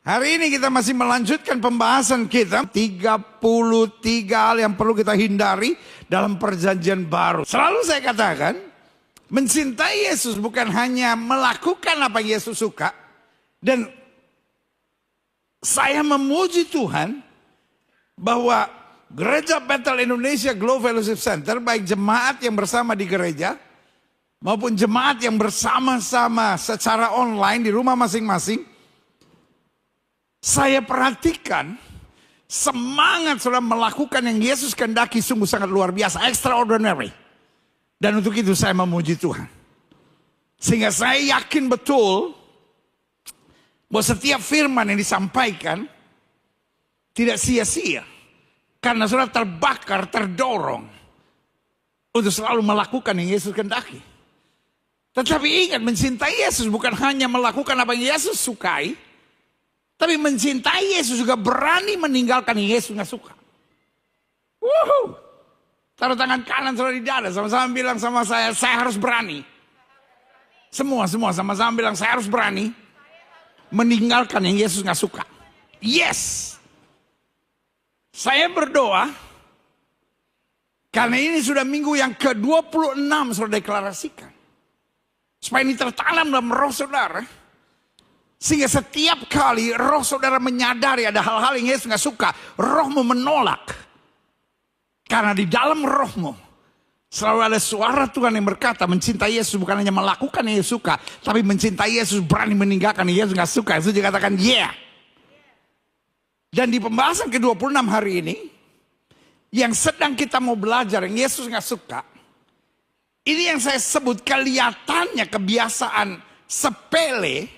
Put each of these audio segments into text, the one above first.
Hari ini kita masih melanjutkan pembahasan kita 33 hal yang perlu kita hindari dalam perjanjian baru. Selalu saya katakan, mencintai Yesus bukan hanya melakukan apa yang Yesus suka. Dan saya memuji Tuhan bahwa Gereja Bethel Indonesia Glow Fellowship Center, baik jemaat yang bersama di gereja maupun jemaat yang bersama-sama secara online di rumah masing-masing, saya perhatikan semangat saudara melakukan yang Yesus kehendaki sungguh sangat luar biasa, extraordinary. Dan untuk itu saya memuji Tuhan. Sehingga saya yakin betul bahwa setiap firman yang disampaikan tidak sia-sia. Karena saudara terbakar, terdorong untuk selalu melakukan yang Yesus kehendaki. Tetapi ingat, mencintai Yesus bukan hanya melakukan apa yang Yesus sukai, tapi mencintai Yesus juga berani meninggalkan yang Yesus nggak suka. Wuhu. Taruh tangan kanan saudara di dada, sama-sama bilang sama saya harus berani. Semua sama-sama bilang, saya harus berani meninggalkan yang Yesus nggak suka. Yes. Saya berdoa, karena ini sudah minggu yang ke-26 saudara deklarasikan. Supaya ini tertanam dalam roh saudara. Sehingga setiap kali roh saudara menyadari ada hal-hal yang Yesus gak suka, rohmu menolak. Karena di dalam rohmu selalu ada suara Tuhan yang berkata, mencintai Yesus bukan hanya melakukan yang Yesus suka, tapi mencintai Yesus berani meninggalkan yang Yesus gak suka. Yesus juga katakan yeah. Dan di pembahasan ke-26 hari ini, yang sedang kita mau belajar yang Yesus gak suka, ini yang saya sebut kelihatannya kebiasaan sepele,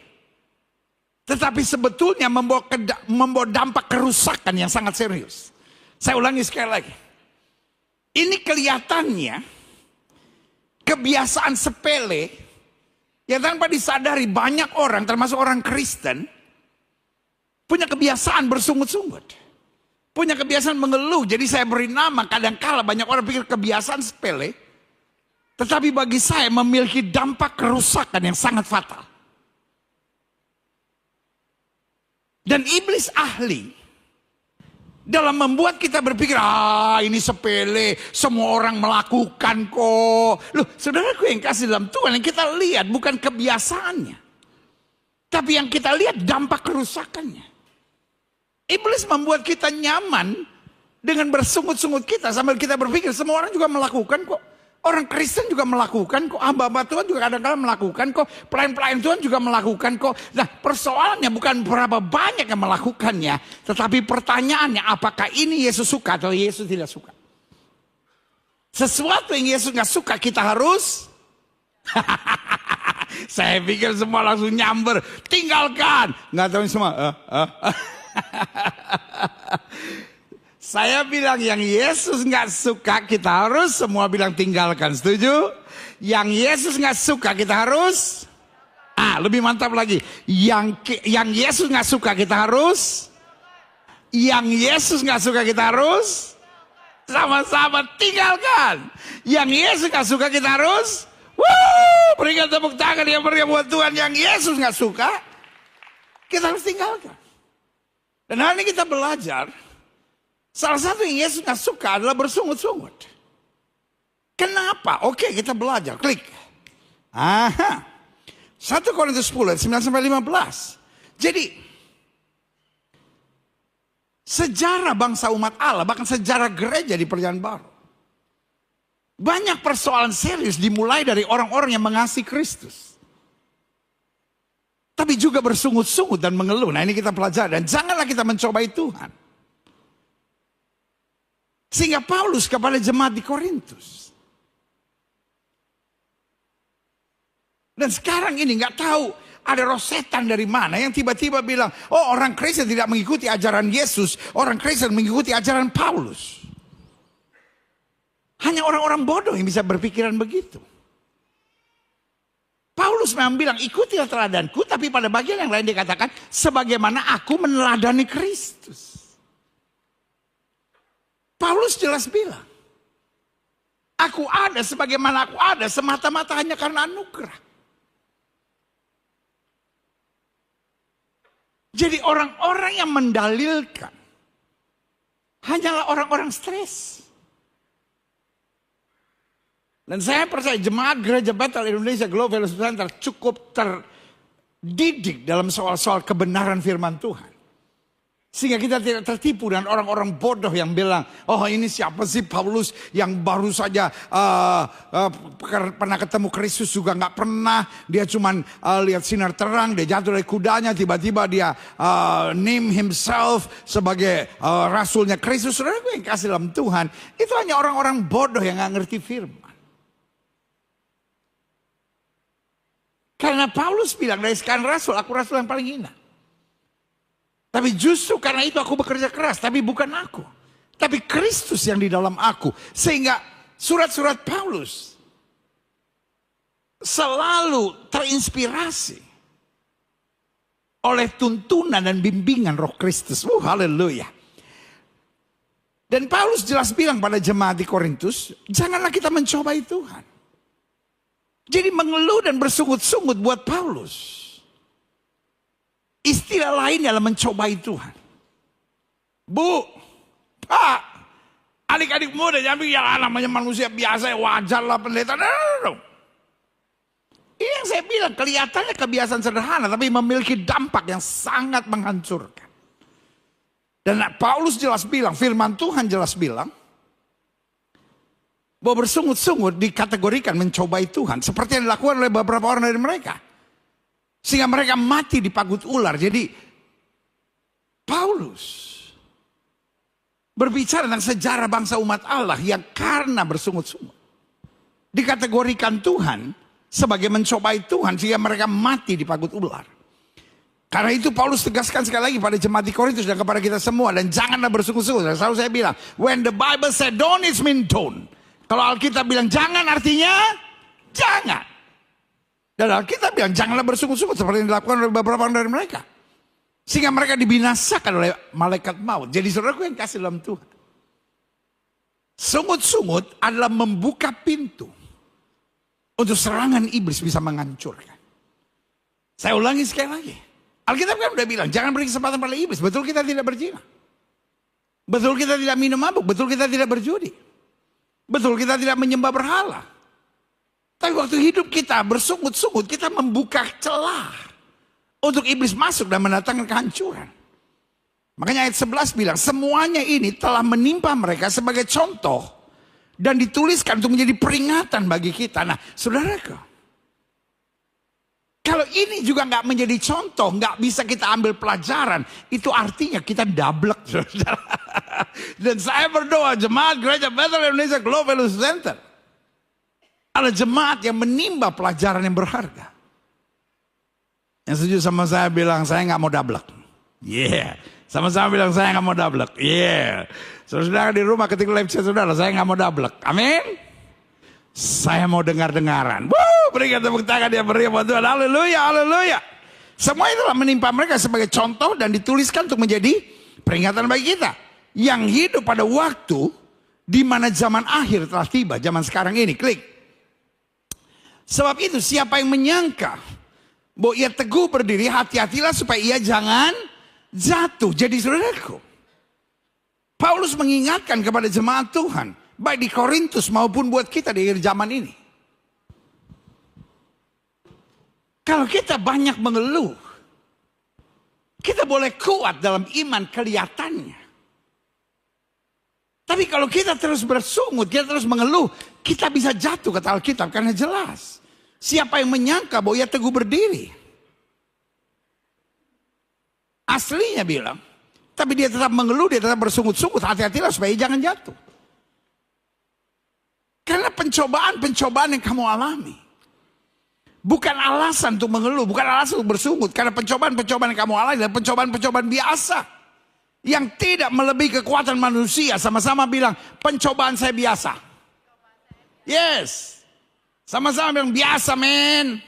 tetapi sebetulnya membawa dampak kerusakan yang sangat serius. Saya ulangi sekali lagi. Ini kelihatannya kebiasaan sepele yang tanpa disadari banyak orang, termasuk orang Kristen, punya kebiasaan bersungut-sungut. Punya kebiasaan mengeluh. Jadi saya beri nama, kadang-kala banyak orang pikir kebiasaan sepele, tetapi bagi saya memiliki dampak kerusakan yang sangat fatal. Dan iblis ahli dalam membuat kita berpikir, ini sepele, semua orang melakukan kok. Loh, saudaraku yang kasih dalam Tuhan, yang kita lihat bukan kebiasaannya, tapi yang kita lihat dampak kerusakannya. Iblis membuat kita nyaman dengan bersungut-sungut kita sambil kita berpikir semua orang juga melakukan kok. Orang Kristen juga melakukan kok, hamba-hamba Tuhan juga kadang-kadang melakukan kok, pelayan-pelayan Tuhan juga melakukan kok. Nah, persoalannya bukan berapa banyak yang melakukannya, tetapi pertanyaannya apakah ini Yesus suka atau Yesus tidak suka. Sesuatu yang Yesus nggak suka kita harus saya pikir semua langsung nyamber, tinggalkan. Nggak tahu semua. Saya bilang yang Yesus nggak suka kita harus semua bilang tinggalkan. Setuju? Yang Yesus nggak suka kita harus lebih mantap lagi. Yang Yesus nggak suka kita harus. Yang Yesus nggak suka kita harus sama-sama tinggalkan. Yang Yesus nggak suka kita harus. Berikan tepuk tangan yang meriah buat Tuhan. Yang Yesus nggak suka kita harus tinggalkan. Dan hari ini kita belajar. Salah satu yang Yesus gak suka adalah bersungut-sungut. Kenapa? Oke, kita belajar. Klik. 1 Korintus 10, 9-15. Jadi, sejarah bangsa umat Allah, bahkan sejarah gereja di Perjanjian Baru, banyak persoalan serius dimulai dari orang-orang yang mengasihi Kristus. Tapi juga bersungut-sungut dan mengeluh. Nah, ini kita pelajari. Dan janganlah kita mencobai Tuhan. Sehingga Paulus kepada jemaat di Korintus. Dan sekarang ini nggak tahu ada roh setan dari mana yang tiba-tiba bilang, orang Kristen tidak mengikuti ajaran Yesus, orang Kristen mengikuti ajaran Paulus. Hanya orang-orang bodoh yang bisa berpikiran begitu. Paulus memang bilang, ikutilah teladanku, tapi pada bagian yang lain dikatakan, sebagaimana aku meneladani Kristus. Paulus jelas bilang, aku ada sebagaimana aku ada semata-mata hanya karena anugerah. Jadi orang-orang yang mendalilkan hanyalah orang-orang stres. Dan saya percaya jemaat Gereja Bethel Indonesia Global Fellowship Center cukup terdidik dalam soal-soal kebenaran firman Tuhan. Sehingga kita tidak tertipu dengan orang-orang bodoh yang bilang, oh ini siapa sih Paulus yang baru saja pernah ketemu Kristus juga nggak pernah. Dia cuman lihat sinar terang, dia jatuh dari kudanya, tiba-tiba dia name himself sebagai rasulnya Kristus. Saudara gue yang kasih dalam Tuhan, itu hanya orang-orang bodoh yang nggak ngerti firman. Karena Paulus bilang, dari sekian rasul, aku rasul yang paling hina. Tapi justru karena itu aku bekerja keras, tapi bukan aku. Tapi Kristus yang di dalam aku. Sehingga surat-surat Paulus selalu terinspirasi oleh tuntunan dan bimbingan Roh Kristus. Haleluya. Dan Paulus jelas bilang pada jemaat di Korintus, janganlah kita mencobai Tuhan. Jadi mengeluh dan bersungut-sungut buat Paulus. Istilah lain adalah mencobai Tuhan. Bu, Pak, adik-adik muda jangan pikir namanya manusia biasa wajar lah pendeta. No. Ini yang saya bilang kelihatannya kebiasaan sederhana tapi memiliki dampak yang sangat menghancurkan. Dan Paulus jelas bilang, firman Tuhan jelas bilang, bahwa bersungut-sungut dikategorikan mencobai Tuhan. Seperti yang dilakukan oleh beberapa orang dari mereka. Sehingga mereka mati di pagut ular. Jadi Paulus berbicara tentang sejarah bangsa umat Allah yang karena bersungut-sungut dikategorikan Tuhan sebagai mencobai Tuhan sehingga mereka mati di pagut ular. Karena itu Paulus tegaskan sekali lagi pada jemaat di Korintus dan kepada kita semua. Dan janganlah bersungut-sungut. Selalu saya bilang, when the Bible said don't, it means don't. Kalau Alkitab bilang jangan, artinya jangan. Dan Alkitab bilang janganlah bersungut-sungut seperti yang dilakukan oleh beberapa orang dari mereka. Sehingga mereka dibinasakan oleh malaikat maut. Jadi saudaraku yang kasih dalam Tuhan. Sungut-sungut adalah membuka pintu untuk serangan iblis bisa menghancurkan. Saya ulangi sekali lagi. Alkitab kan udah bilang jangan beri kesempatan pada iblis. Betul kita tidak berzina. Betul kita tidak minum mabuk. Betul kita tidak berjudi. Betul kita tidak menyembah berhala. Tapi waktu hidup kita bersungut-sungut, kita membuka celah untuk iblis masuk dan mendatangkan kehancuran. Makanya ayat 11 bilang, semuanya ini telah menimpa mereka sebagai contoh dan dituliskan untuk menjadi peringatan bagi kita. Nah, saudaraku, kalau ini juga nggak menjadi contoh, nggak bisa kita ambil pelajaran, itu artinya kita dablek, saudara. Dan saya berdoa jemaat Gereja Bethel Indonesia Global Fellowship Center adalah jemaat yang menimba pelajaran yang berharga. Yang setuju sama saya bilang saya nggak mau dablek. Yeah. Sama-sama bilang saya nggak mau dablek. Yeah. Saudara di rumah ketika live chat saudara, saya nggak mau dablek. Amin. Saya mau dengar-dengaran. Berikan tepuk tangan yang meriah buat Tuhan. Haleluya, haleluya. Semua itu telah menimpa mereka sebagai contoh dan dituliskan untuk menjadi peringatan bagi kita. Yang hidup pada waktu di mana zaman akhir telah tiba. Zaman sekarang ini, klik. Sebab itu siapa yang menyangka bahwa ia teguh berdiri, hati-hatilah supaya ia jangan jatuh. Jadi saudaraku, Paulus mengingatkan kepada jemaat Tuhan, baik di Korintus maupun buat kita di akhir zaman ini. Kalau kita banyak mengeluh, kita boleh kuat dalam iman kelihatannya. Tapi kalau kita terus bersungut, kita terus mengeluh, kita bisa jatuh kata Alkitab karena jelas. Siapa yang menyangka bahwa ia teguh berdiri? Aslinya bilang, tapi dia tetap mengeluh, dia tetap bersungut-sungut, hati-hatilah supaya jangan jatuh. Karena pencobaan-pencobaan yang kamu alami bukan alasan untuk mengeluh, bukan alasan untuk bersungut. Karena pencobaan-pencobaan yang kamu alami adalah pencobaan-pencobaan biasa yang tidak melebihi kekuatan manusia. Sama-sama bilang, pencobaan saya biasa. Yes. Sama-sama bilang, biasa men.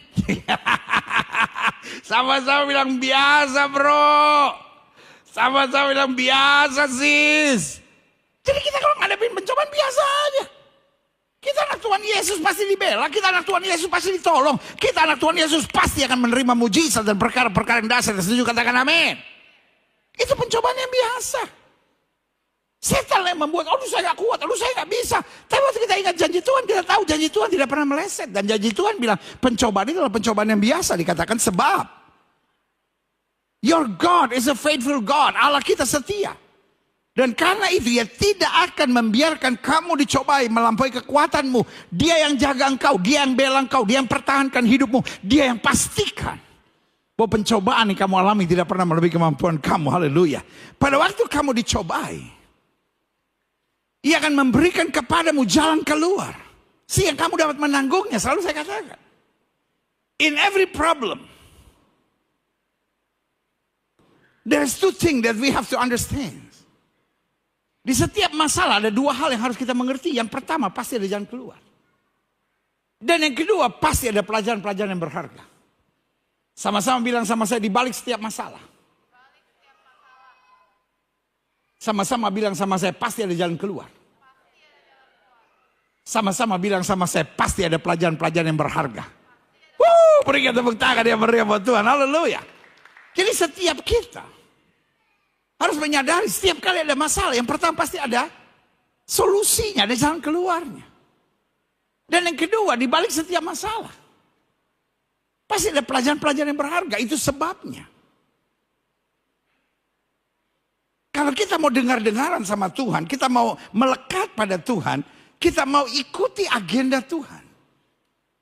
Sama-sama bilang, biasa bro. Sama-sama bilang, biasa sis. Jadi kita kalau ngadepin pencobaan biasa aja. Kita anak Tuhan Yesus pasti dibela. Kita anak Tuhan Yesus pasti ditolong. Kita anak Tuhan Yesus pasti akan menerima mujizat dan perkara-perkara yang dasar. Setuju, katakan amin. Itu pencobaan yang biasa. Setan yang membuat, aduh saya gak kuat, aduh saya gak bisa. Tapi waktu kita ingat janji Tuhan, kita tahu janji Tuhan tidak pernah meleset. Dan janji Tuhan bilang, pencobaan itu adalah pencobaan yang biasa. Dikatakan sebab. Your God is a faithful God. Allah kita setia. Dan karena itu, Ia tidak akan membiarkan kamu dicobai melampaui kekuatanmu. Dia yang jaga engkau, Dia yang bela engkau, Dia yang pertahankan hidupmu. Dia yang pastikan bahwa pencobaan yang kamu alami tidak pernah melebihi kemampuan kamu. Haleluya. Pada waktu kamu dicobai, Ia akan memberikan kepadamu jalan keluar. Sehingga kamu dapat menanggungnya. Selalu saya katakan. In every problem, there's two things that we have to understand. Di setiap masalah ada dua hal yang harus kita mengerti. Yang pertama, pasti ada jalan keluar. Dan yang kedua, pasti ada pelajaran-pelajaran yang berharga. Sama-sama bilang sama saya, di balik setiap masalah. Sama-sama bilang sama saya, pasti ada jalan keluar. Sama-sama bilang sama saya, pasti ada pelajaran-pelajaran yang berharga. Berikan tepuk tangan yang meriah buat Tuhan. Haleluya. Jadi setiap kita harus menyadari setiap kali ada masalah, yang pertama pasti ada solusinya, ada jalan keluarnya. Dan yang kedua, di balik setiap masalah, pasti ada pelajaran-pelajaran yang berharga. Itu sebabnya. Kalau kita mau dengar-dengaran sama Tuhan, kita mau melekat pada Tuhan, kita mau ikuti agenda Tuhan,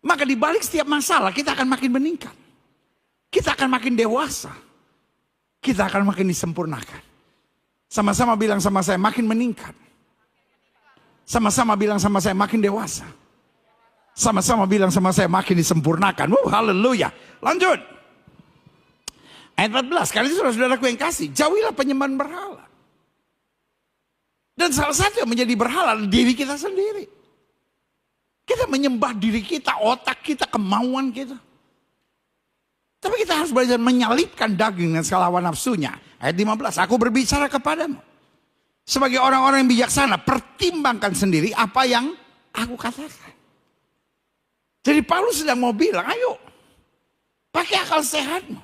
maka di balik setiap masalah kita akan makin meningkat. Kita akan makin dewasa. Kita akan makin disempurnakan. Sama-sama bilang sama saya, makin meningkat. Sama-sama bilang sama saya, makin dewasa. Sama-sama bilang sama saya, makin disempurnakan. Haleluya. Lanjut. Ayat 14, kali itu saudara-saudaraku yang kasih, jauhilah penyembahan berhala. Dan salah satu yang menjadi berhala adalah diri kita sendiri. Kita menyembah diri kita, otak kita, kemauan kita. Tapi kita harus belajar menyalipkan daging dan segala hawa nafsunya. Ayat 15, aku berbicara kepadamu. Sebagai orang-orang yang bijaksana, pertimbangkan sendiri apa yang aku katakan. Jadi Paulus sedang mau bilang, ayo, pakai akal sehatmu.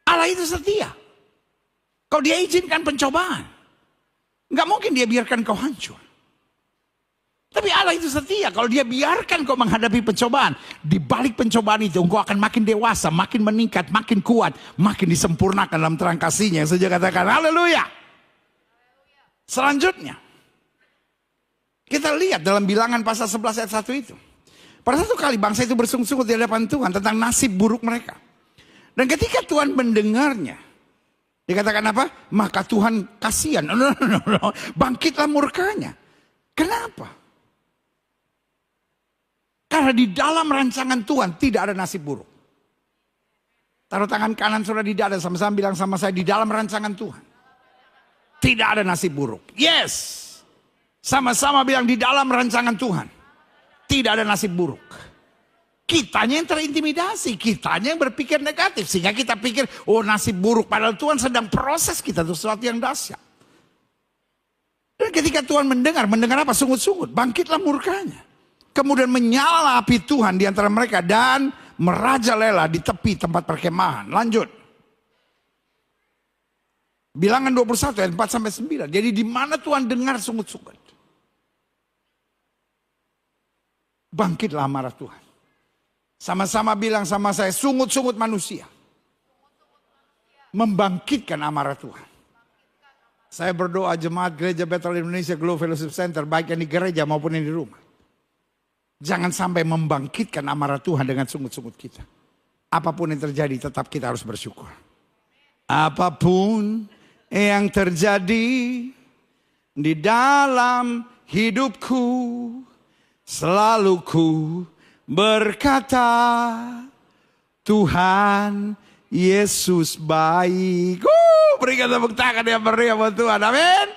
Allah itu setia. Kalau Dia izinkan pencobaan, nggak mungkin Dia biarkan kau hancur. Tapi Allah itu setia. Kalau Dia biarkan kau menghadapi pencobaan, di balik pencobaan itu engkau akan makin dewasa, makin meningkat, makin kuat, makin disempurnakan dalam terang kasih-Nya. Yang saya katakan, haleluya. Selanjutnya, kita lihat dalam Bilangan pasal 11 ayat 1 itu. Pada satu kali bangsa itu bersungut-sungut di hadapan Tuhan tentang nasib buruk mereka. Dan ketika Tuhan mendengarnya, dikatakan apa? Maka Tuhan kasihan. No. Bangkitlah murkanya. Kenapa? Karena di dalam rancangan Tuhan tidak ada nasib buruk. Taruh tangan kanan saudara di dada, sama-sama bilang sama saya, di dalam rancangan Tuhan tidak ada nasib buruk. Yes. Sama-sama bilang, di dalam rancangan Tuhan tidak ada nasib buruk. Kitanya yang terintimidasi, kitanya yang berpikir negatif. Sehingga kita pikir, oh nasib buruk. Padahal Tuhan sedang proses kita untuk sesuatu yang dahsyat. Dan ketika Tuhan mendengar apa? Sungut-sungut, bangkitlah murkanya. Kemudian menyala api Tuhan di antara mereka dan merajalela di tepi tempat perkemahan. Lanjut. Bilangan 21 ayat 4-9. Jadi di mana Tuhan dengar sungut-sungut, bangkitlah amarah Tuhan. Sama-sama bilang sama saya, sungut-sungut manusia membangkitkan amarah Tuhan. Saya berdoa jemaat gereja Bethel Indonesia Glow Fellowship Center, baik yang di gereja maupun yang di rumah, jangan sampai membangkitkan amarah Tuhan dengan sungut-sungut kita. Apapun yang terjadi, tetap kita harus bersyukur. Apapun yang terjadi di dalam hidupku, selalu ku berkata, Tuhan Yesus baik. Berikan tepuk tangan yang meriah buat Tuhan. Amin.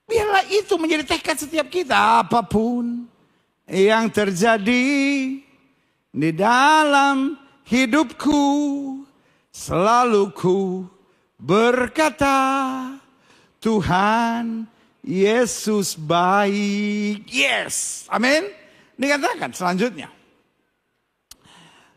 Biarlah itu menjadi tekad setiap kita. Apapun yang terjadi di dalam hidupku, selalu ku berkata, Tuhan Yesus baik. Yes. Amin. Dikatakan selanjutnya.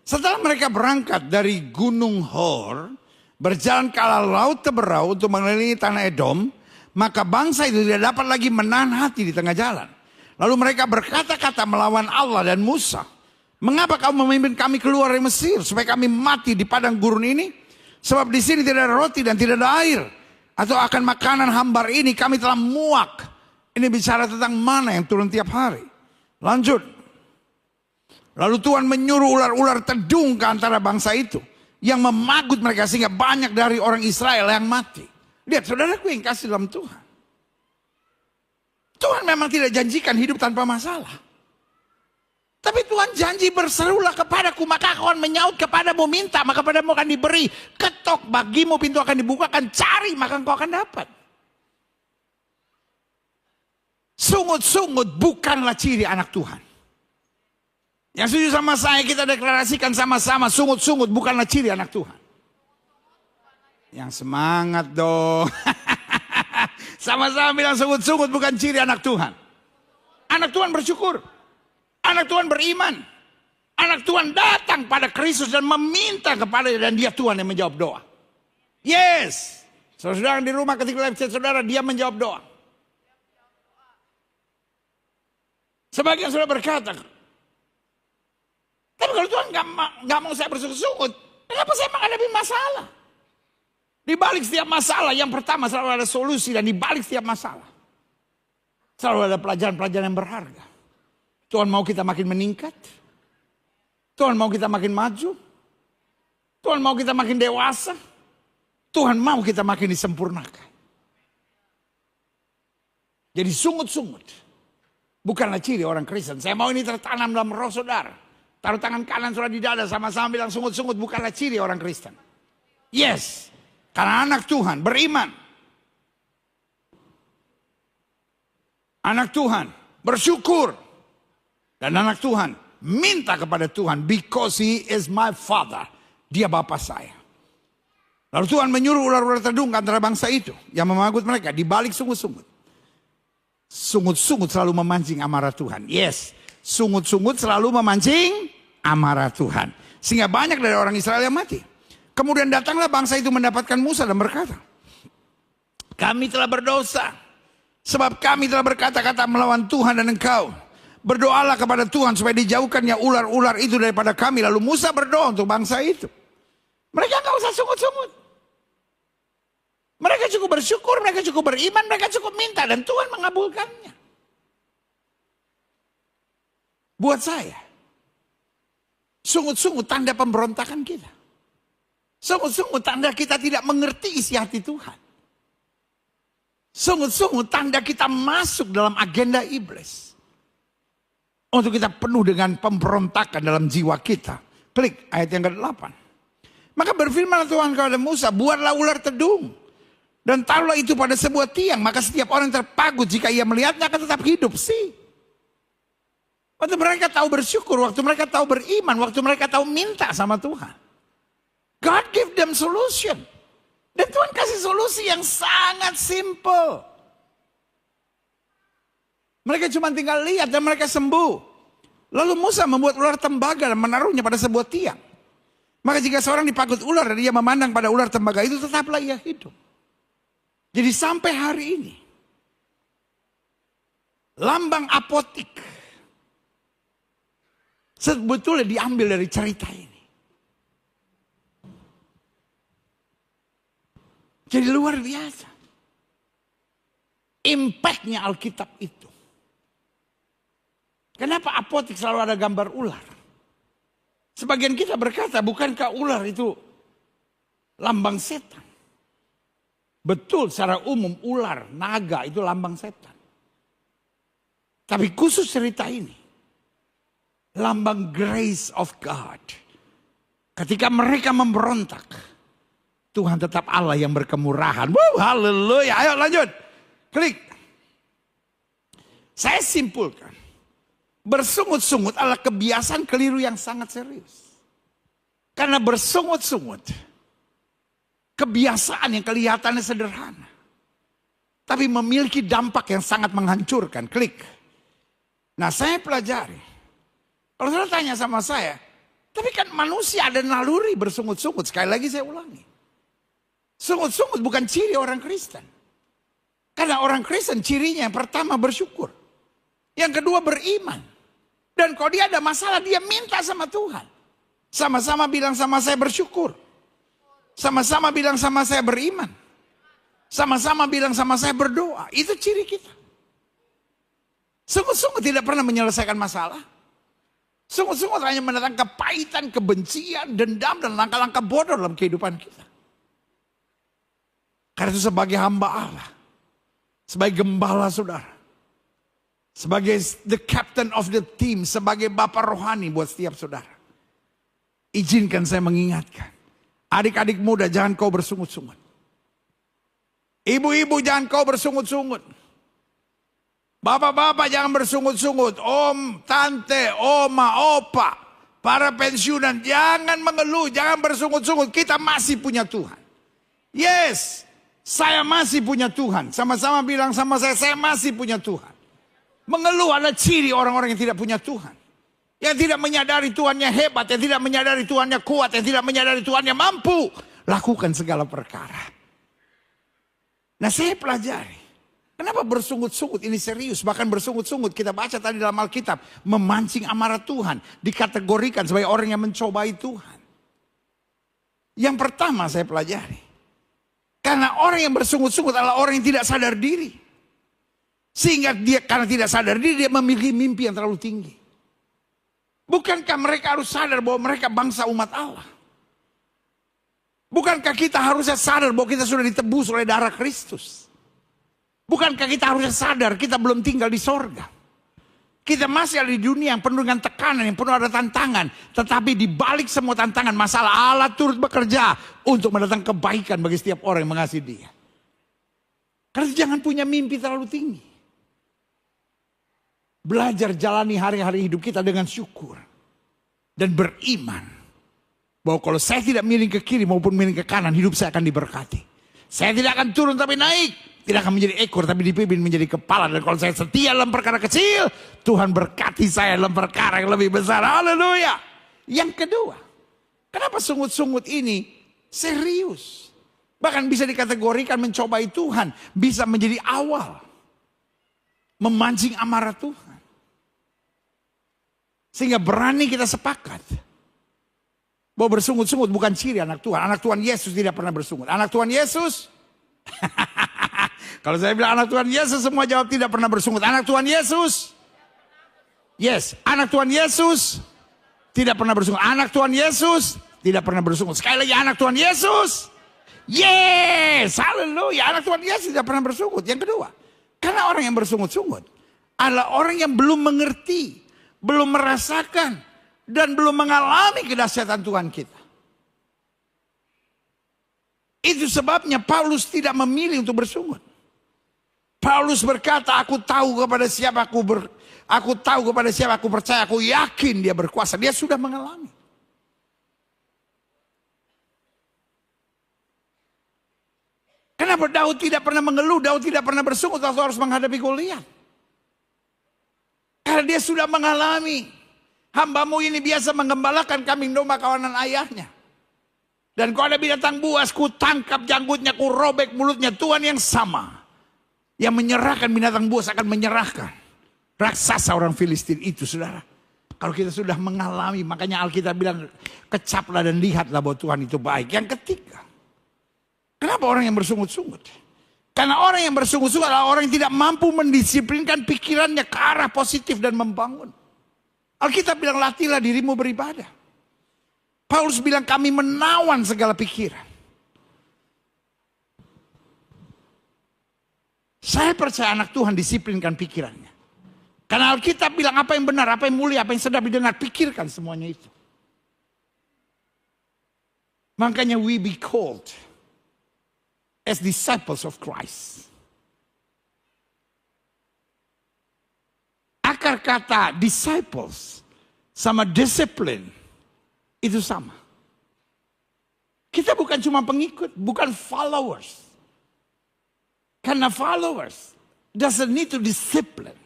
Setelah mereka berangkat dari Gunung Hor, berjalan ke arah Laut Teberau untuk mengelilingi tanah Edom, maka bangsa itu tidak dapat lagi menahan hati di tengah jalan. Lalu mereka berkata-kata melawan Allah dan Musa. Mengapa kau memimpin kami keluar dari Mesir supaya kami mati di padang gurun ini? Sebab di sini tidak ada roti dan tidak ada air. Atau akan makanan hambar ini kami telah muak. Ini bicara tentang mana yang turun tiap hari. Lanjut. Lalu Tuhan menyuruh ular-ular tedung ke antara bangsa itu. Yang memagut mereka sehingga banyak dari orang Israel yang mati. Lihat saudaraku yang kasih dalam Tuhan. Tuhan memang tidak janjikan hidup tanpa masalah. Tapi Tuhan janji berserulah kepadaku maka aku akan menyaut kepadamu, minta maka padamu akan diberi. Ketok bagimu pintu akan dibukakan, cari maka engkau akan dapat. Sungut-sungut bukanlah ciri anak Tuhan. Yang setuju sama saya kita deklarasikan sama-sama, sungut-sungut bukanlah ciri anak Tuhan. Yang semangat dong. Sama-sama bilang sungut-sungut bukan ciri anak Tuhan. Anak Tuhan bersyukur. Anak Tuhan beriman. Anak Tuhan datang pada Kristus dan meminta kepada dia, dan dia Tuhan yang menjawab doa. Yes. Saudara di rumah ketika live chat saudara, dia menjawab doa. Sebagian sudah berkata, tapi kalau Tuhan gak mau saya bersungut-sungut, kenapa saya menghadapi masalah? Di balik setiap masalah, yang pertama selalu ada solusi, dan di balik setiap masalah selalu ada pelajaran-pelajaran yang berharga. Tuhan mau kita makin meningkat. Tuhan mau kita makin maju. Tuhan mau kita makin dewasa. Tuhan mau kita makin disempurnakan. Jadi sungut-sungut bukanlah ciri orang Kristen. Saya mau ini tertanam dalam roh saudara. Taruh tangan kanan saudara di dada, sama-sama bilang sungut-sungut bukanlah ciri orang Kristen. Yes, karena anak Tuhan beriman. Anak Tuhan bersyukur. Dan anak Tuhan minta kepada Tuhan, because he is my father. Dia bapa saya. Lalu Tuhan menyuruh ular-ular tedung antara bangsa itu yang memagut mereka di balik sungut-sungut. Sungut-sungut selalu memancing amarah Tuhan. Yes, sungut-sungut selalu memancing amarah Tuhan. Sehingga banyak dari orang Israel yang mati. Kemudian datanglah bangsa itu mendapatkan Musa dan berkata, kami telah berdosa. Sebab kami telah berkata-kata melawan Tuhan dan engkau. Berdoalah kepada Tuhan supaya dijauhkannya ular-ular itu daripada kami. Lalu Musa berdoa untuk bangsa itu. Mereka gak usah sungut-sungut. Mereka cukup bersyukur, mereka cukup beriman, mereka cukup minta. Dan Tuhan mengabulkannya. Buat saya, sungut-sungut tanda pemberontakan kita. Sungut-sungut tanda kita tidak mengerti isi hati Tuhan. Sungut-sungut tanda kita masuk dalam agenda iblis. Untuk kita penuh dengan pemberontakan dalam jiwa kita. Klik ayat yang ke-8. Maka berfirmanlah Tuhan kepada Musa, buatlah ular tedung. Dan taruhlah itu pada sebuah tiang. Maka setiap orang terpagut jika ia melihatnya akan tetap hidup sih. Waktu mereka tahu bersyukur, waktu mereka tahu beriman, waktu mereka tahu minta sama Tuhan. God give them solution. Dan Tuhan kasih solusi yang sangat simple. Mereka cuma tinggal lihat dan mereka sembuh. Lalu Musa membuat ular tembaga dan menaruhnya pada sebuah tiang. Maka jika seorang dipagut ular dan dia memandang pada ular tembaga itu, tetaplah ia hidup. Jadi sampai hari ini, lambang apotik sebetulnya diambil dari cerita ini. Jadi luar biasa. Impactnya Alkitab itu. Kenapa apotik selalu ada gambar ular? Sebagian kita berkata, bukankah ular itu lambang setan? Betul, secara umum ular, naga itu lambang setan. Tapi khusus cerita ini, lambang grace of God. Ketika mereka memberontak, Tuhan tetap Allah yang berkemurahan. Wow, haleluya. Ayo lanjut. Klik. Saya simpulkan. Bersungut-sungut adalah kebiasaan keliru yang sangat serius. Karena bersungut-sungut, kebiasaan yang kelihatannya sederhana. Tapi memiliki dampak yang sangat menghancurkan. Klik. Nah saya pelajari. Kalau saudara tanya sama saya, Tapi kan manusia ada naluri bersungut-sungut. Sekali lagi saya ulangi. Sungut-sungut bukan ciri orang Kristen. Karena orang Kristen cirinya yang pertama bersyukur. Yang kedua beriman. Dan kalau dia ada masalah dia minta sama Tuhan. Sama-sama bilang sama saya bersyukur. Sama-sama bilang sama saya beriman. Sama-sama bilang sama saya berdoa. Itu ciri kita. Sungut-sungut tidak pernah menyelesaikan masalah. Sungut-sungut hanya mendatangkan kepahitan, kebencian, dendam, dan langkah-langkah bodoh dalam kehidupan kita. Karena itu sebagai hamba Allah, sebagai gembala saudara, sebagai the captain of the team, sebagai bapak rohani buat setiap saudara. Izinkan saya mengingatkan, adik-adik muda jangan kau bersungut-sungut. Ibu-ibu jangan kau bersungut-sungut. Bapak-bapak jangan bersungut-sungut. Om, tante, oma, opa, para pensiunan jangan mengeluh, jangan bersungut-sungut. Kita masih punya Tuhan. Yes, saya masih punya Tuhan. Sama-sama bilang sama saya masih punya Tuhan. Mengeluh adalah ciri orang-orang yang tidak punya Tuhan. Yang tidak menyadari Tuhannya hebat, yang tidak menyadari Tuhannya kuat, yang tidak menyadari Tuhannya mampu lakukan segala perkara. Nah, saya pelajari. Kenapa bersungut-sungut ini serius? Bahkan bersungut-sungut kita baca tadi dalam Alkitab. Memancing amarah Tuhan. Dikategorikan sebagai orang yang mencobai Tuhan. Yang pertama saya pelajari. Karena orang yang bersungut-sungut adalah orang yang tidak sadar diri. Sehingga dia karena tidak sadar diri dia memiliki mimpi yang terlalu tinggi. Bukankah mereka harus sadar bahwa mereka bangsa umat Allah? Bukankah kita harusnya sadar bahwa kita sudah ditebus oleh darah Kristus? Bukankah kita harusnya sadar kita belum tinggal di sorga? Kita masih ada di dunia yang penuh dengan tekanan, yang penuh ada tantangan. Tetapi di balik semua tantangan, masalah Allah turut bekerja untuk mendatangkan kebaikan bagi setiap orang yang mengasihi Dia. Karena jangan punya mimpi terlalu tinggi. Belajar jalani hari-hari hidup kita dengan syukur. Dan beriman. Bahwa kalau saya tidak miring ke kiri maupun miring ke kanan, hidup saya akan diberkati. Saya tidak akan turun tapi naik. Tidak akan menjadi ekor tapi dipimpin menjadi kepala. Dan kalau saya setia dalam perkara kecil, Tuhan berkati saya dalam perkara yang lebih besar. Haleluya. Yang kedua, kenapa sungut-sungut ini serius? Bahkan bisa dikategorikan mencobai Tuhan. Bisa menjadi awal memancing amarah Tuhan. Sehingga berani kita sepakat bahwa bersungut-sungut bukan ciri anak Tuhan. Anak Tuhan Yesus tidak pernah bersungut. Anak Tuhan Yesus, kalau saya bilang anak Tuhan Yesus, semua jawab tidak pernah bersungut. Anak Tuhan Yesus, yes. Anak Tuhan Yesus tidak pernah bersungut. Anak Tuhan Yesus tidak pernah bersungut. Sekali lagi anak Tuhan Yesus, yes, haleluya. Anak Tuhan Yesus tidak pernah bersungut. Yang kedua, karena orang yang bersungut-sungut adalah orang yang belum mengerti, belum merasakan, dan belum mengalami kedahsyatan Tuhan kita. Itu sebabnya Paulus tidak memilih untuk bersungut. Paulus berkata, aku tahu kepada siapa aku percaya, aku yakin Dia berkuasa. Dia sudah mengalami. Kenapa Daud tidak pernah mengeluh, Daud tidak pernah bersungut waktu harus menghadapi Goliat? Karena dia sudah mengalami. Hambamu ini biasa menggembalakan kambing domba kawanan ayahnya. Dan kalau ada binatang buas, ku tangkap janggutnya, ku robek mulutnya. Tuhan yang sama. Yang menyerahkan binatang buas akan menyerahkan raksasa orang Filistin itu, saudara. Kalau kita sudah mengalami, makanya Alkitab bilang, kecaplah dan lihatlah bahwa Tuhan itu baik. Yang ketiga, kenapa orang yang bersungut-sungut? Karena orang yang bersungut-sungut adalah orang yang tidak mampu mendisiplinkan pikirannya ke arah positif dan membangun. Alkitab bilang, latihlah dirimu beribadah. Paulus bilang, kami menawan segala pikiran. Saya percaya anak Tuhan disiplinkan pikirannya. Karena Alkitab bilang apa yang benar, apa yang mulia, apa yang sedap didengar, pikirkan semuanya itu. Makanya we be called as disciples of Christ. Akar kata disciples sama discipline itu sama. Kita bukan cuma pengikut, bukan followers. Karena followers doesn't need to discipline.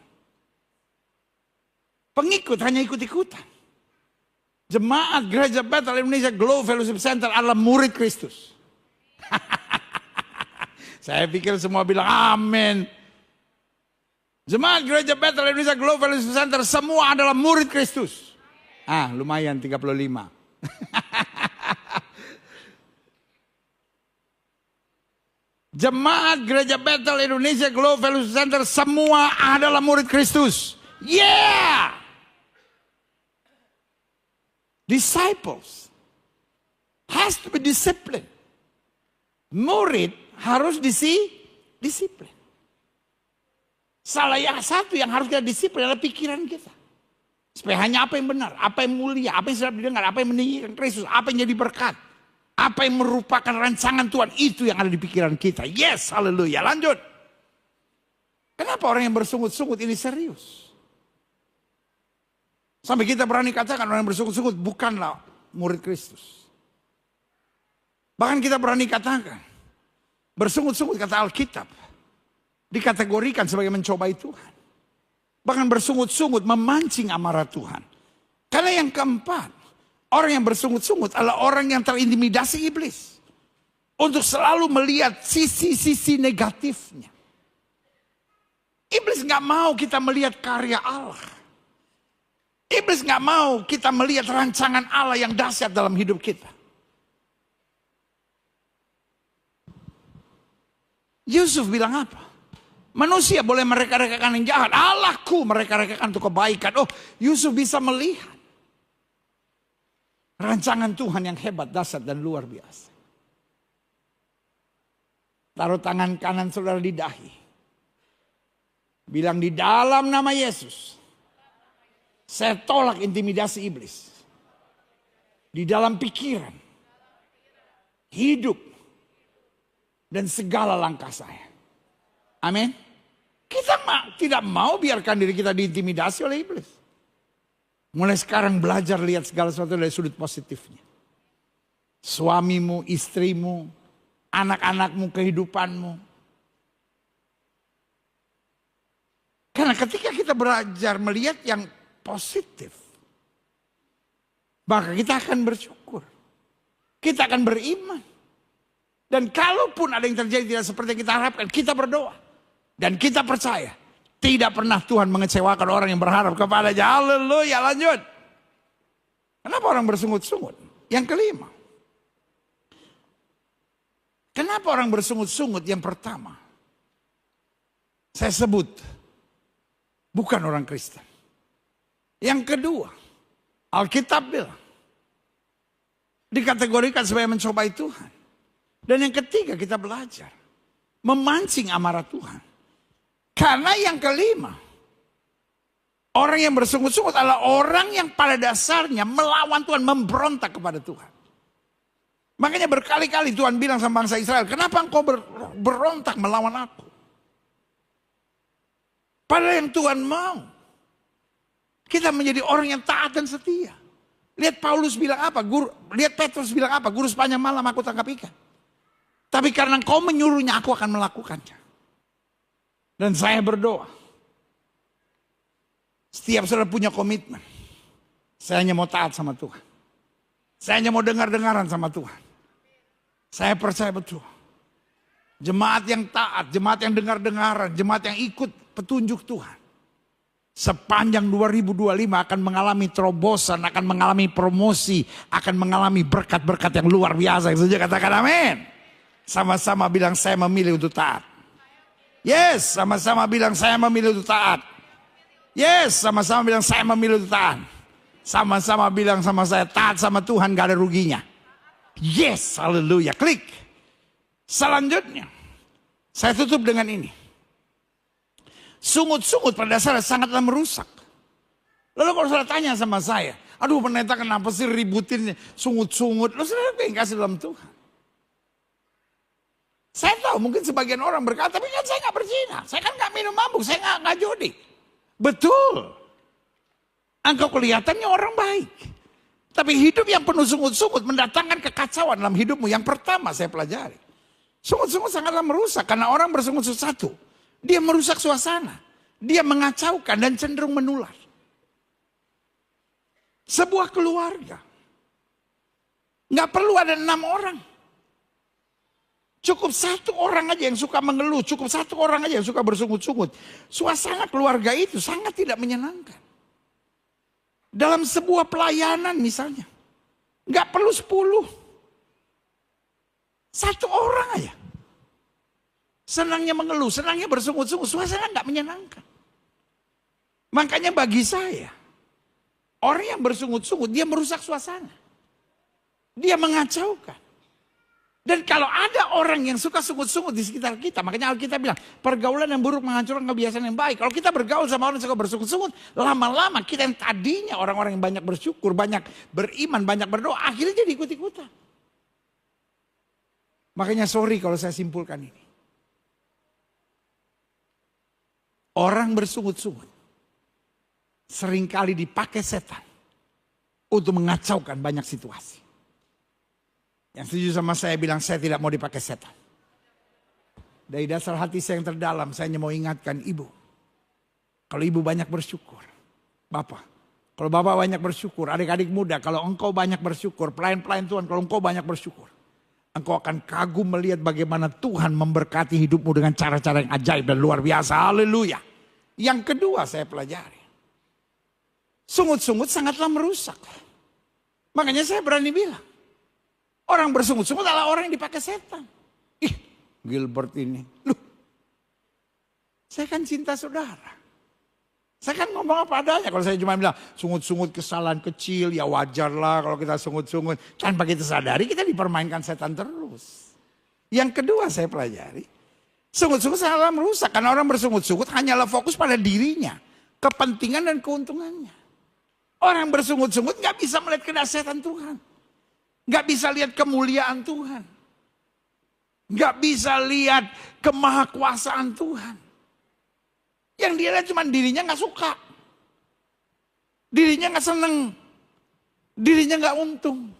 Pengikut hanya ikut-ikutan. Jemaat Gereja Bethel Indonesia Glow Fellowship Center adalah murid Kristus. Saya pikir semua bilang amin. Jemaat Gereja Bethel Indonesia Glow Fellowship Center semua adalah murid Kristus. Lumayan 35. Jemaat Gereja Bethel Indonesia Glow Fellowship Center semua adalah murid Kristus. Yeah! Disciples has to be disciplined. Murid harus disiplin. Salah yang satu yang harus kita disiplin adalah pikiran kita. Supaya hanya apa yang benar, apa yang mulia, apa yang sedap didengar, apa yang meninggikan Kristus, apa yang jadi berkat. Apa yang merupakan rancangan Tuhan, itu yang ada di pikiran kita. Yes, haleluya. Lanjut. Kenapa orang yang bersungut-sungut ini serius? Sampai kita berani katakan orang yang bersungut-sungut bukanlah murid Kristus. Bahkan kita berani katakan, bersungut-sungut kata Alkitab, dikategorikan sebagai mencobai Tuhan. Bahkan bersungut-sungut memancing amarah Tuhan. Karena yang keempat, orang yang bersungut-sungut adalah orang yang terintimidasi iblis. Untuk selalu melihat sisi-sisi negatifnya. Iblis gak mau kita melihat karya Allah. Iblis gak mau kita melihat rancangan Allah yang dahsyat dalam hidup kita. Yusuf bilang apa? Manusia boleh mereka-rekakan yang jahat. Allahku mereka-rekakan untuk kebaikan. Oh, Yusuf bisa melihat rancangan Tuhan yang hebat, dahsyat dan luar biasa. Taruh tangan kanan saudara di dahi. Bilang di dalam nama Yesus. Saya tolak intimidasi iblis. Di dalam pikiran. Hidup. Dan segala langkah saya. Amin. Kita tidak mau biarkan diri kita diintimidasi oleh iblis. Mulai sekarang belajar lihat segala sesuatu dari sudut positifnya. Suamimu, istrimu, anak-anakmu, kehidupanmu. Karena ketika kita belajar melihat yang positif, maka kita akan bersyukur. Kita akan beriman. Dan kalaupun ada yang terjadi tidak seperti yang kita harapkan, kita berdoa. Dan kita percaya, tidak pernah Tuhan mengecewakan orang yang berharap kepadanya. Haleluya, lanjut. Kenapa orang bersungut-sungut? Yang kelima. Kenapa orang bersungut-sungut? Yang pertama, saya sebut, bukan orang Kristen. Yang kedua, Alkitab bilang, dikategorikan sebagai mencobai Tuhan. Dan yang ketiga kita belajar, memancing amarah Tuhan. Karena yang kelima, orang yang bersungut-sungut adalah orang yang pada dasarnya melawan Tuhan, memberontak kepada Tuhan. Makanya berkali-kali Tuhan bilang sama bangsa Israel, kenapa engkau berontak melawan aku? Padahal yang Tuhan mau, kita menjadi orang yang taat dan setia. Lihat Paulus bilang apa, lihat Petrus bilang apa, guru sepanjang malam aku tangkap ikan. Tapi karena engkau menyuruhnya, aku akan melakukannya. Dan saya berdoa, setiap saudara punya komitmen, saya hanya mau taat sama Tuhan. Saya hanya mau dengar-dengaran sama Tuhan. Saya percaya betul. Jemaat yang taat, jemaat yang dengar-dengaran, jemaat yang ikut petunjuk Tuhan. Sepanjang 2025 akan mengalami terobosan, akan mengalami promosi, akan mengalami berkat-berkat yang luar biasa. Saja katakan amin. Sama-sama bilang saya memilih untuk taat. Yes, sama-sama bilang saya memilih untuk taat. Yes, sama-sama bilang saya memilih untuk taat. Sama-sama bilang sama saya, taat sama Tuhan gak ada ruginya. Yes, haleluya, klik. Selanjutnya, saya tutup dengan ini. Sungut-sungut pada dasarnya sangatlah merusak. Lalu kalau saudara tanya sama saya, aduh pendeta kenapa sih ributin sungut-sungut? Lalu saudara pengen kasih dalam Tuhan. Saya tahu mungkin sebagian orang berkata, tapi kan saya gak berzina. Saya kan gak minum mabuk, saya gak judi. Betul. Engkau kelihatannya orang baik. Tapi hidup yang penuh sungut-sungut mendatangkan kekacauan dalam hidupmu. Yang pertama saya pelajari. Sungut-sungut sangatlah merusak. Karena orang bersungut-sungut satu. Dia merusak suasana. Dia mengacaukan dan cenderung menular. Sebuah keluarga. Nggak perlu ada 6 orang. Cukup 1 orang aja yang suka mengeluh. Cukup 1 orang aja yang suka bersungut-sungut. Suasana keluarga itu sangat tidak menyenangkan. Dalam sebuah pelayanan misalnya. Nggak perlu 10. 1 orang aja. Senangnya mengeluh, senangnya bersungut-sungut. Suasana nggak menyenangkan. Makanya bagi saya. Orang yang bersungut-sungut dia merusak suasana. Dia mengacaukan. Dan kalau ada orang yang suka sungut-sungut di sekitar kita, makanya Alkitab bilang, pergaulan yang buruk menghancurkan kebiasaan yang baik. Kalau kita bergaul sama orang yang suka bersungut-sungut, lama-lama kita yang tadinya orang-orang yang banyak bersyukur, banyak beriman, banyak berdoa, akhirnya jadi ikut-ikutan. Makanya sorry kalau saya simpulkan ini. Orang bersungut-sungut seringkali dipakai setan untuk mengacaukan banyak situasi. Yang setuju sama saya bilang saya tidak mau dipakai setan. Dari dasar hati saya yang terdalam saya hanya mau ingatkan ibu. Kalau ibu banyak bersyukur. Bapak. Kalau bapak banyak bersyukur. Adik-adik muda kalau engkau banyak bersyukur. Pelayan-pelayan Tuhan kalau engkau banyak bersyukur. Engkau akan kagum melihat bagaimana Tuhan memberkati hidupmu dengan cara-cara yang ajaib dan luar biasa. Haleluya. Yang kedua saya pelajari. Sungut-sungut sangatlah merusak. Makanya saya berani bilang. Orang bersungut-sungut adalah orang yang dipakai setan. Ih, Gilbert ini. Loh, saya kan cinta saudara. Saya kan ngomong apa adanya. Kalau saya cuma bilang sungut-sungut kesalahan kecil, ya wajarlah kalau kita sungut-sungut. Tanpa kita sadari kita dipermainkan setan terus. Yang kedua saya pelajari. Sungut-sungut sangatlah merusak. Karena orang bersungut-sungut hanyalah fokus pada dirinya. Kepentingan dan keuntungannya. Orang bersungut-sungut gak bisa melihat kedahsyatan Tuhan. Gak bisa lihat kemuliaan Tuhan. Gak bisa lihat kemahakuasaan Tuhan. Yang dia lihat cuma dirinya gak suka. Dirinya gak seneng. Dirinya gak untung.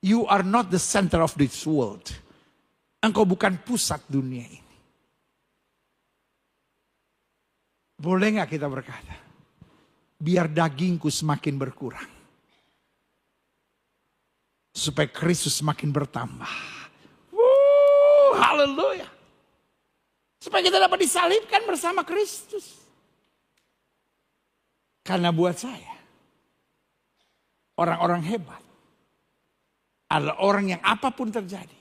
You are not the center of this world. Engkau bukan pusat dunia ini. Boleh gak kita berkata? Biar dagingku semakin berkurang. Supaya Kristus semakin bertambah. Haleluya. Supaya kita dapat disalibkan bersama Kristus. Karena buat saya. Orang-orang hebat. Adalah orang yang apapun terjadi.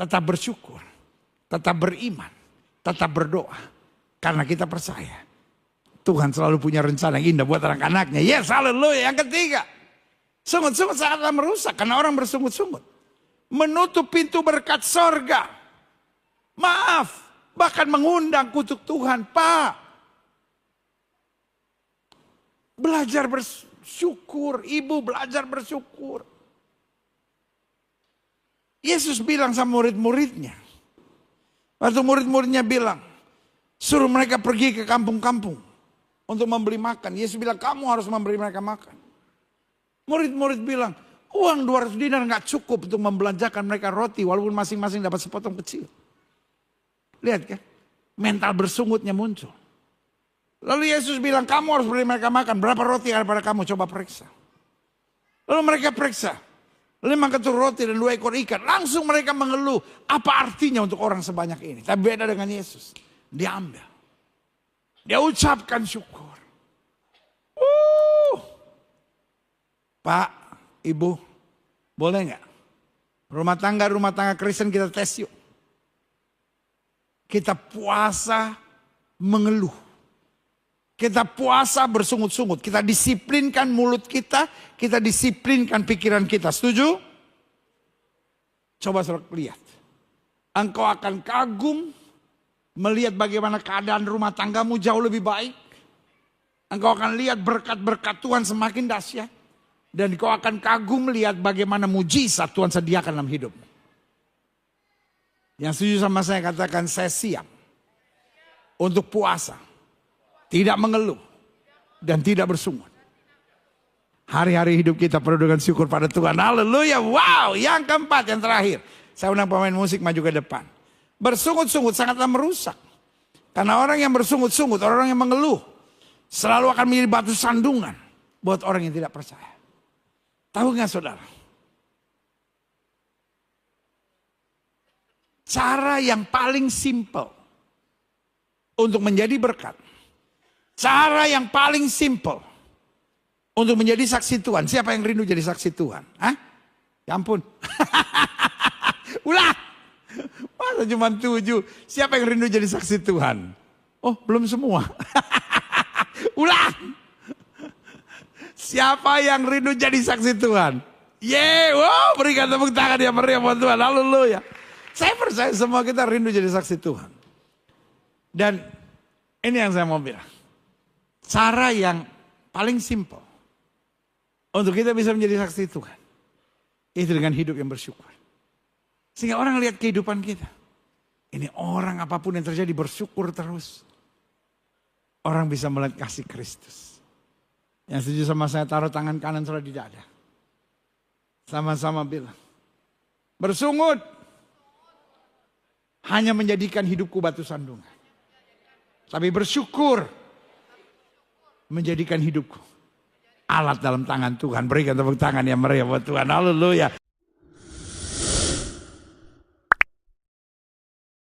Tetap bersyukur. Tetap beriman. Tetap berdoa. Karena kita percaya. Tuhan selalu punya rencana yang indah buat anak-anaknya. Yes, haleluya. Yang ketiga. Sungut-sungut sangatlah merusak karena orang bersungut-sungut. Menutup pintu berkat sorga. Maaf, bahkan mengundang kutuk Tuhan. Pak, belajar bersyukur. Ibu belajar bersyukur. Yesus bilang sama murid-muridnya. Waktu murid-muridnya bilang, suruh mereka pergi ke kampung-kampung untuk membeli makan. Yesus bilang, kamu harus memberi mereka makan. Murid-murid bilang, uang 200 dinar gak cukup untuk membelanjakan mereka roti walaupun masing-masing dapat sepotong kecil. Lihat kan, mental bersungutnya muncul. Lalu Yesus bilang, kamu harus beri mereka makan. Berapa roti ada pada kamu? Coba periksa. Lalu mereka periksa. 5 ketur roti dan 2 ekor ikan. Langsung mereka mengeluh. Apa artinya untuk orang sebanyak ini? Tapi beda dengan Yesus. Dia ambil. Dia ucapkan syukur. Pak, Ibu, boleh nggak? Rumah tangga Kristen kita tes yuk. Kita puasa mengeluh. Kita puasa bersungut-sungut. Kita disiplinkan mulut kita disiplinkan pikiran kita. Setuju? Coba saudara lihat. Engkau akan kagum melihat bagaimana keadaan rumah tanggamu jauh lebih baik. Engkau akan lihat berkat-berkat Tuhan semakin dahsyat. Dan kau akan kagum melihat bagaimana mujizat Tuhan sediakan dalam hidupmu. Yang setuju sama saya katakan saya siap. Untuk puasa. Tidak mengeluh. Dan tidak bersungut. Hari-hari hidup kita penuh dengan syukur pada Tuhan. Haleluya. Wow. Yang keempat, yang terakhir. Saya undang pemain musik maju ke depan. Bersungut-sungut sangatlah merusak. Karena orang yang bersungut-sungut, orang yang mengeluh. Selalu akan menjadi batu sandungan buat orang yang tidak percaya. Tahu nggak saudara? Cara yang paling simpel untuk menjadi berkat. Cara yang paling simpel untuk menjadi saksi Tuhan. Siapa yang rindu jadi saksi Tuhan? Hah? Ya ampun. Ulah. Masa cuma 7? Siapa yang rindu jadi saksi Tuhan? Oh, belum semua. Ulang. Siapa yang rindu jadi saksi Tuhan? Wow, berikan tepuk tangan yang meriah buat Tuhan. Haleluya. Saya percaya semua kita rindu jadi saksi Tuhan. Dan ini yang saya mau bilang. Cara yang paling simpel untuk kita bisa menjadi saksi Tuhan, itu dengan hidup yang bersyukur. Sehingga orang lihat kehidupan kita. Ini orang apapun yang terjadi bersyukur terus. Orang bisa melihat kasih Kristus. Yang setuju sama saya, taruh tangan kanan saudara di dada. Sama-sama bilang. Bersungut. Hanya menjadikan hidupku batu sandungan. Tapi bersyukur. Menjadikan hidupku alat dalam tangan Tuhan. Berikan tepuk tangan yang meriah buat Tuhan. Haleluya.